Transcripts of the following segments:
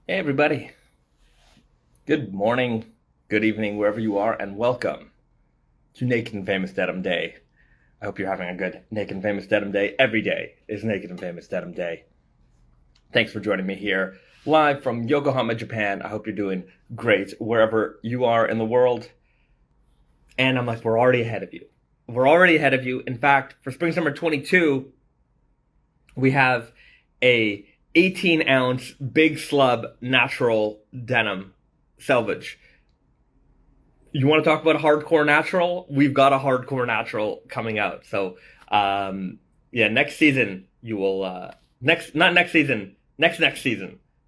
Hey everybody, good morning, good evening, wherever you are, and welcome to Naked and Famous Denim Day. I hope you're having a good Naked and Famous Denim Day. Every day is Naked and Famous Denim Day. Thanks for joining me here, live from Yokohama, Japan. I hope you're doing great wherever you are in the world. And I'm like, we're already ahead of you. We're already ahead of you. In fact, for Spring Summer 22, we have a 18-ounce big slub natural denim selvage. You want to talk about a hardcore natural? We've got a hardcore natural coming out. So, next season you will next season.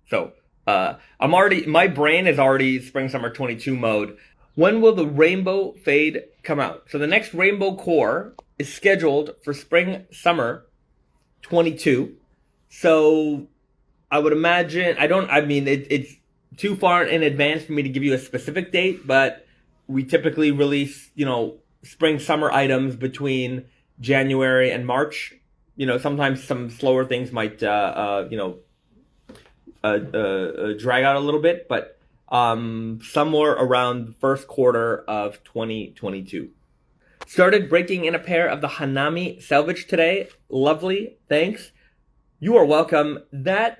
So, my brain is already Spring Summer 22 mode. When will the Rainbow Fade come out? So the next Rainbow Core is scheduled for Spring Summer 22. So I would imagine, it's too far in advance for me to give you a specific date, but we typically release, spring summer items between January and March. Sometimes some slower things might, drag out a little bit, but somewhere around the first quarter of 2022. Started breaking in a pair of the Hanami selvage today. Lovely, thanks. You are welcome. That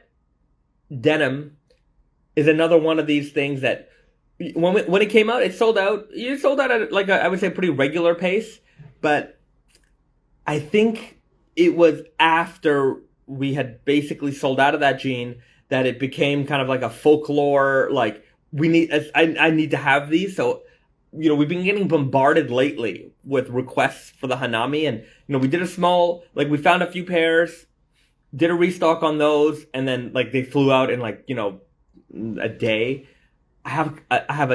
denim is another one of these things that when it came out, it sold out. It sold out at I would say pretty regular pace, but I think it was after we had basically sold out of that jean that it became kind of like a folklore, like I need to have these. So, we've been getting bombarded lately with requests for the Hanami, and we did a small, we found a few pairs, did a restock on those, and then they flew out in a day. I have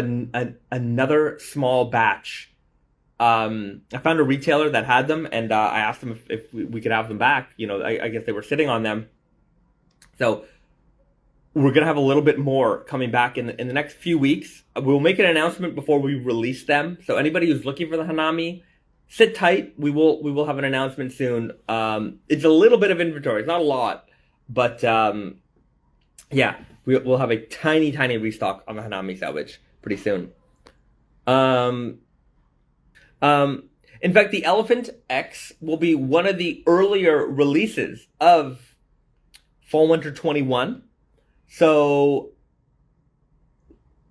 another small batch. I found a retailer that had them, and I asked them if we could have them back. I guess they were sitting on them. So we're gonna have a little bit more coming back in the next few weeks. We'll make an announcement before we release them. So anybody who's looking for the Hanami, sit tight. We will have an announcement soon. It's a little bit of inventory. It's not a lot, but we'll have a tiny restock on the Hanami selvage pretty soon. In fact, the Elephant X will be one of the earlier releases of Fall Winter 21. So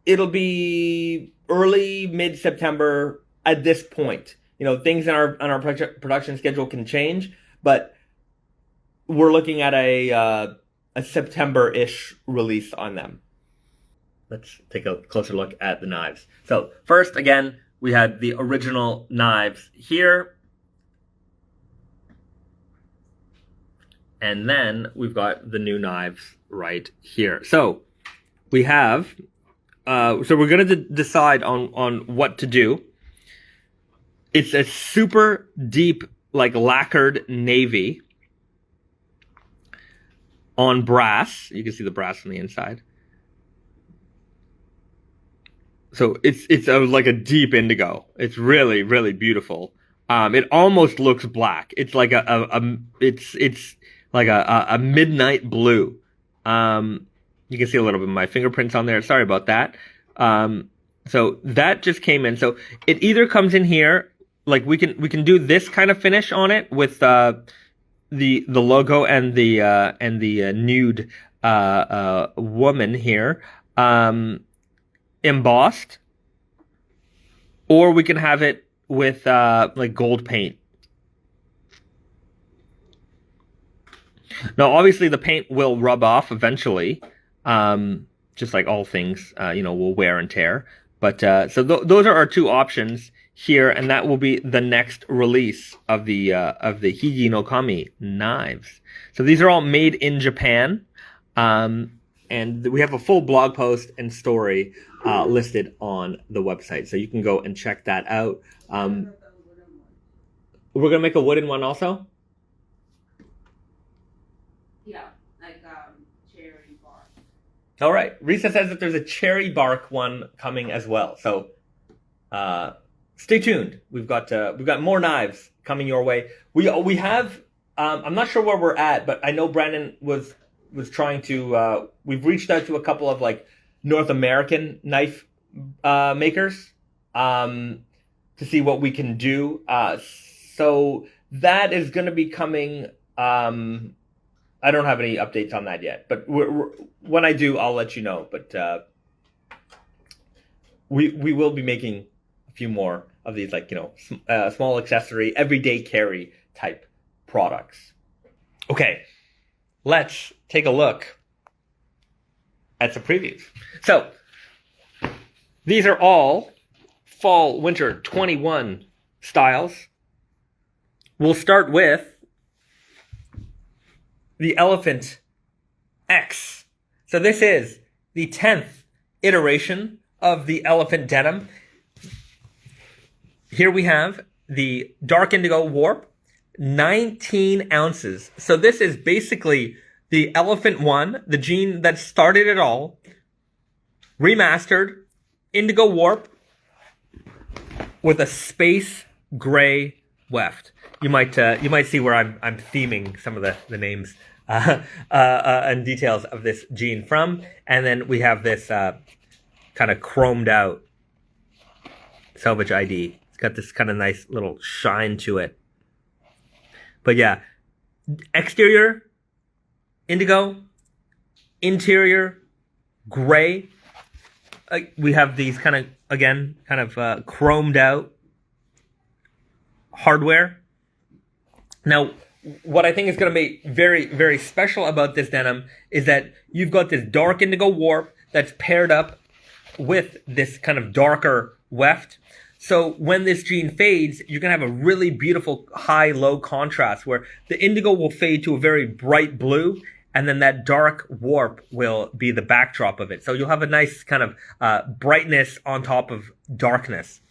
it'll be early Mid-September at this point. Things in our production schedule can change, but we're looking at a September-ish release on them. Let's take a closer look at the knives. So first, again, we had the original knives here. And then we've got the new knives right here. So we have, so we're going to decide on what to do. It's a super deep, lacquered navy on brass. You can see the brass on the inside. So it's like a deep indigo. It's really, really beautiful. It almost looks black. It's like it's like a midnight blue. You can see a little bit of my fingerprints on there. Sorry about that. So that just came in. So it either comes in here, we can do this kind of finish on it with the logo and the nude woman here embossed, or we can have it with gold paint. Now, obviously, the paint will rub off eventually, just like all things, will wear and tear. But so those are our two options here, and that will be the next release of the Higi no Kami knives. So these are all made in Japan, and we have a full blog post and story listed on the website, so you can go and check that out. We're gonna make a wooden one also. Yeah, cherry bark. All right. Risa says that there's a cherry bark one coming as well. So stay tuned. We've got more knives coming your way. We have. I'm not sure where we're at, but I know Brandon was was trying to. We've reached out to a couple of like North American knife makers to see what we can do. So that is going to be coming. I don't have any updates on that yet, but when I do, I'll let you know. But we will be making a few more of these, like, small accessory, everyday carry type products. Okay, let's take a look at some previews. So these are all fall winter 21 styles. We'll start with the Elephant X. So this is the 10th iteration of the Elephant Denim. Here we have the Dark Indigo Warp, 19 ounces. So this is basically the Elephant 1, the jean that started it all, remastered, Indigo Warp, with a space gray weft. You might see where I'm theming some of the names and details of this jean from. And then we have this kind of chromed out Selvage ID. It's got this kind of nice little shine to it. But yeah, exterior, indigo, interior, gray. We have these kind of chromed out hardware. Now, what I think is going to be very, very special about this denim is that you've got this dark indigo warp that's paired up with this kind of darker weft. So when this jean fades, you're going to have a really beautiful high-low contrast where the indigo will fade to a very bright blue, and then that dark warp will be the backdrop of it. So you'll have a nice kind of brightness on top of darkness.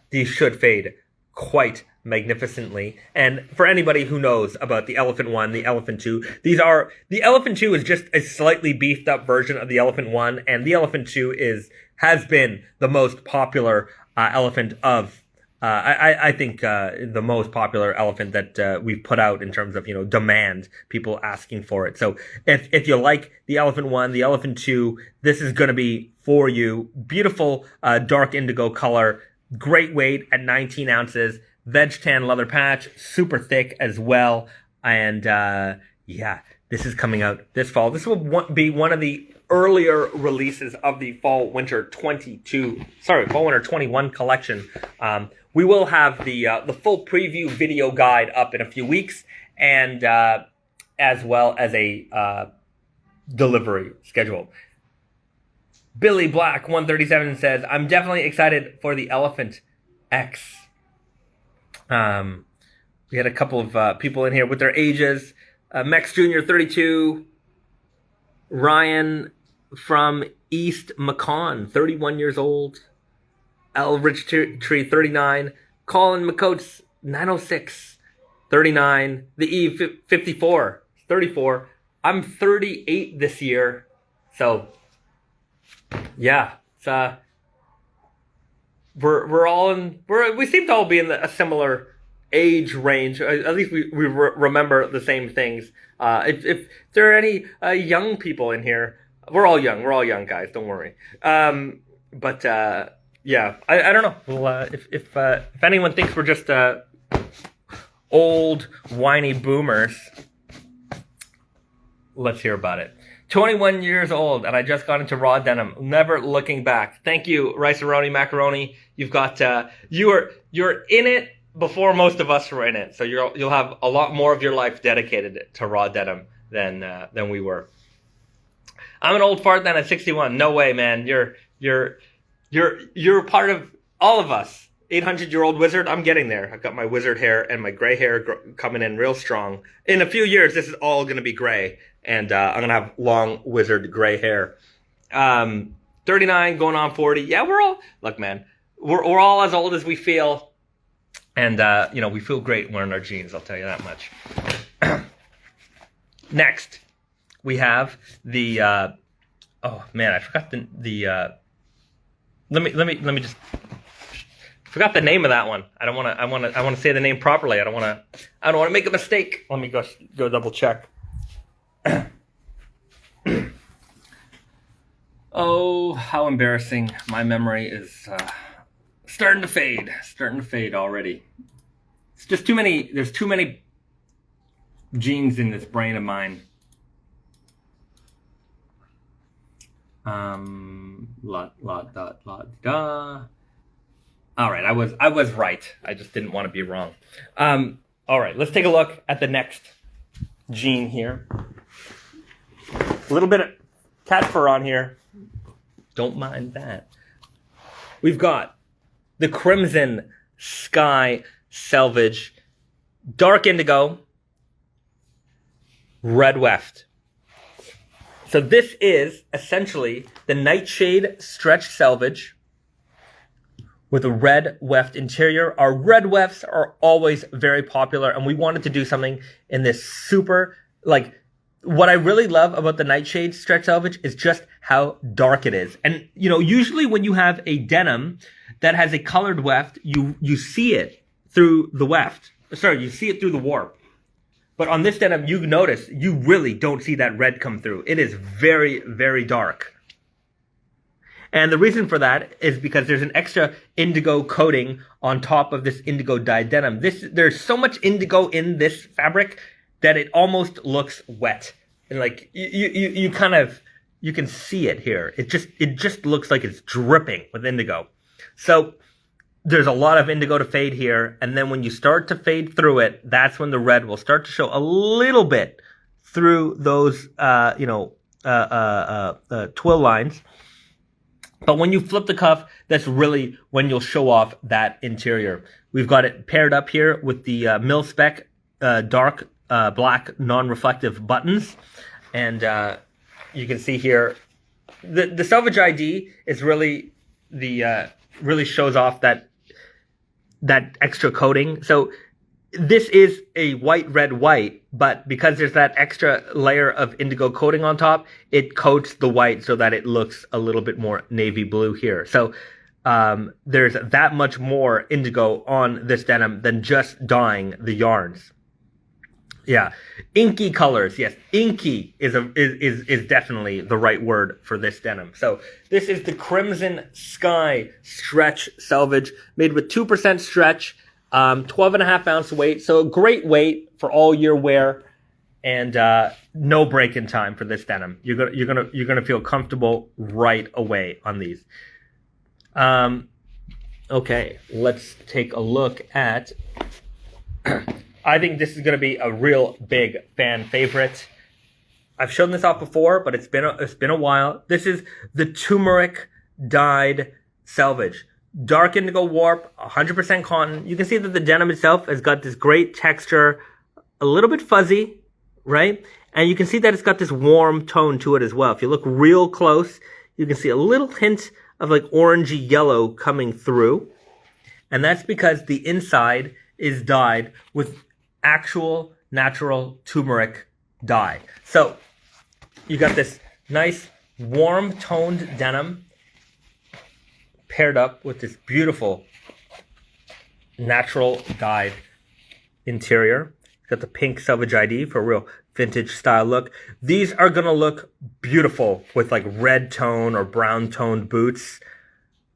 These should fade quite magnificently. And for anybody who knows about the Elephant 1, the Elephant 2, the Elephant 2 is just a slightly beefed up version of the Elephant 1, and the Elephant 2 has been the most popular elephant of, I think, the most popular elephant that we've put out in terms of, demand, people asking for it. So if you like the Elephant 1, the Elephant 2, this is going to be for you. Beautiful dark indigo color, great weight at 19 ounces, veg tan leather patch, super thick as well. And this is coming out this fall. This will be one of the earlier releases of the fall winter 21 collection. We will have the full preview video guide up in a few weeks, and as well as a delivery schedule. Billy Black 137 says, "I'm definitely excited for the Elephant X." We had a couple of people in here with their ages. Mex Jr. 32, Ryan from East Macon, 31 years old, Elridge Tree 39, Colin McCoates 906, 39, the Eve 54, 34. I'm 38 this year, so yeah, it's we seem to all be in a similar age range. At least we remember the same things. If there are any young people in here, we're all young guys, don't worry. But yeah, I don't know. Well, if anyone thinks we're just old whiny boomers, let's hear about it. 21 years old, and I just got into raw denim. Never looking back. Thank you, Rice-A-Roni Macaroni. You've got you're in it before most of us were in it, so you'll have a lot more of your life dedicated to raw denim than we were. I'm an old fart then at 61. No way, man. You're part of all of us. 800-year-old wizard. I'm getting there. I've got my wizard hair and my gray hair coming in real strong. In a few years, this is all going to be gray, and I'm going to have long wizard gray hair. 39 going on 40. Yeah, look, man, we're all as old as we feel. And, we feel great wearing our jeans, I'll tell you that much. Next, we have the, oh man, I forgot let me just, forgot the name of that one. I want to say the name properly. I don't want to make a mistake. Let me go double check. Oh, how embarrassing. My memory is starting to fade already. It's just too many, there's too many genes in this brain of mine. Da. All right, I was right. I just didn't want to be wrong. All right, let's take a look at the next gene here. A little bit of cat fur on here. Don't mind that. We've got the Crimson Sky Selvage, dark indigo, red weft. So this is essentially the Nightshade Stretch Selvage with a red weft interior. Our red wefts are always very popular, and we wanted to do something in this super, like, what I really love about the Nightshade Stretch Selvage is just how dark it is. And, you know, usually when you have a denim that has a colored weft, you see it through the weft. Sorry, you see it through the warp. But on this denim, you notice, you really don't see that red come through. It is very, very dark. And the reason for that is because there's an extra indigo coating on top of this indigo dyed denim. There's so much indigo in this fabric that it almost looks wet. And like, you kind of, you can see it here. It just looks like it's dripping with indigo. So there's a lot of indigo to fade here. And then when you start to fade through it, that's when the red will start to show a little bit through those, twill lines. But when you flip the cuff, that's really when you'll show off that interior. We've got it paired up here with the mil spec dark black non-reflective buttons. And you can see here, the Selvage ID is really really shows off that extra coating. So this is a white, but because there's that extra layer of indigo coating on top, it coats the white so that it looks a little bit more navy blue here. So there's that much more indigo on this denim than just dyeing the yarns. Yeah, inky colors. Yes, inky is definitely the right word for this denim. So this is the Crimson Sky Stretch Selvage, made with 2% stretch, 12.5 ounce weight. So a great weight for all year wear, and no break in time for this denim. You're gonna feel comfortable right away on these. Okay, let's take a look at. I think this is going to be a real big fan favorite. I've shown this off before, but it's been a while. This is the Turmeric dyed selvage. Dark indigo warp, 100% cotton. You can see that the denim itself has got this great texture, a little bit fuzzy, right? And you can see that it's got this warm tone to it as well. If you look real close, you can see a little hint of like orangey yellow coming through. And that's because the inside is dyed with actual natural turmeric dye. So you got this nice warm toned denim paired up with this beautiful natural dyed interior. Got the pink Selvage ID for a real vintage style look. These are gonna look beautiful with like red tone or brown toned boots.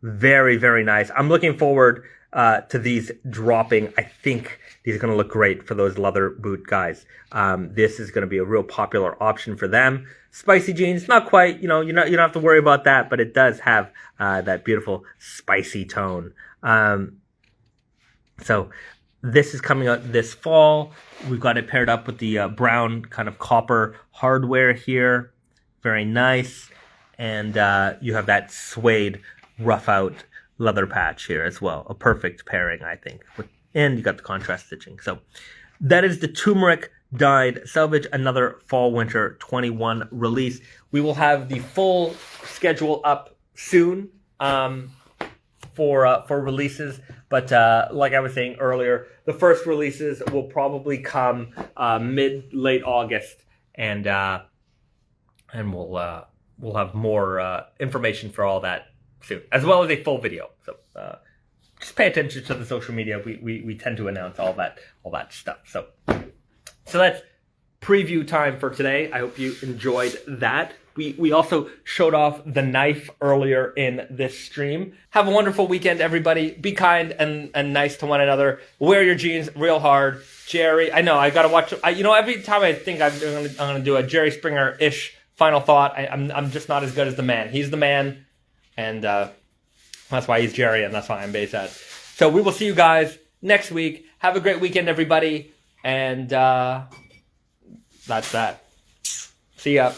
Very, very nice. I'm looking forward to these dropping. I think these are going to look great for those leather boot guys. This is going to be a real popular option for them. Spicy jeans, not quite, you don't have to worry about that, but it does have that beautiful spicy tone. So this is coming out this fall. We've got it paired up with the brown kind of copper hardware here. Very nice. And you have that suede rough out leather patch here as well. A perfect pairing, I think. And you got the contrast stitching. So that is the Turmeric dyed selvage, another fall winter 21 release. We will have the full schedule up soon for releases. But like I was saying earlier, the first releases will probably come late August, and we'll have more information for all that soon, as well as a full video. So just pay attention to the social media. We tend to announce all that stuff. So that's preview time for today. I hope you enjoyed that. We also showed off the knife earlier in this stream. Have a wonderful weekend, everybody. Be kind and nice to one another. Wear your jeans real hard. Jerry, I know, I gotta watch, every time I think I'm gonna do a Jerry Springer-ish final thought, I'm just not as good as the man. He's the man, and that's why he's Jerry, and that's why I'm Baysat. So we will see you guys next week. Have a great weekend, everybody, and that's that. See ya.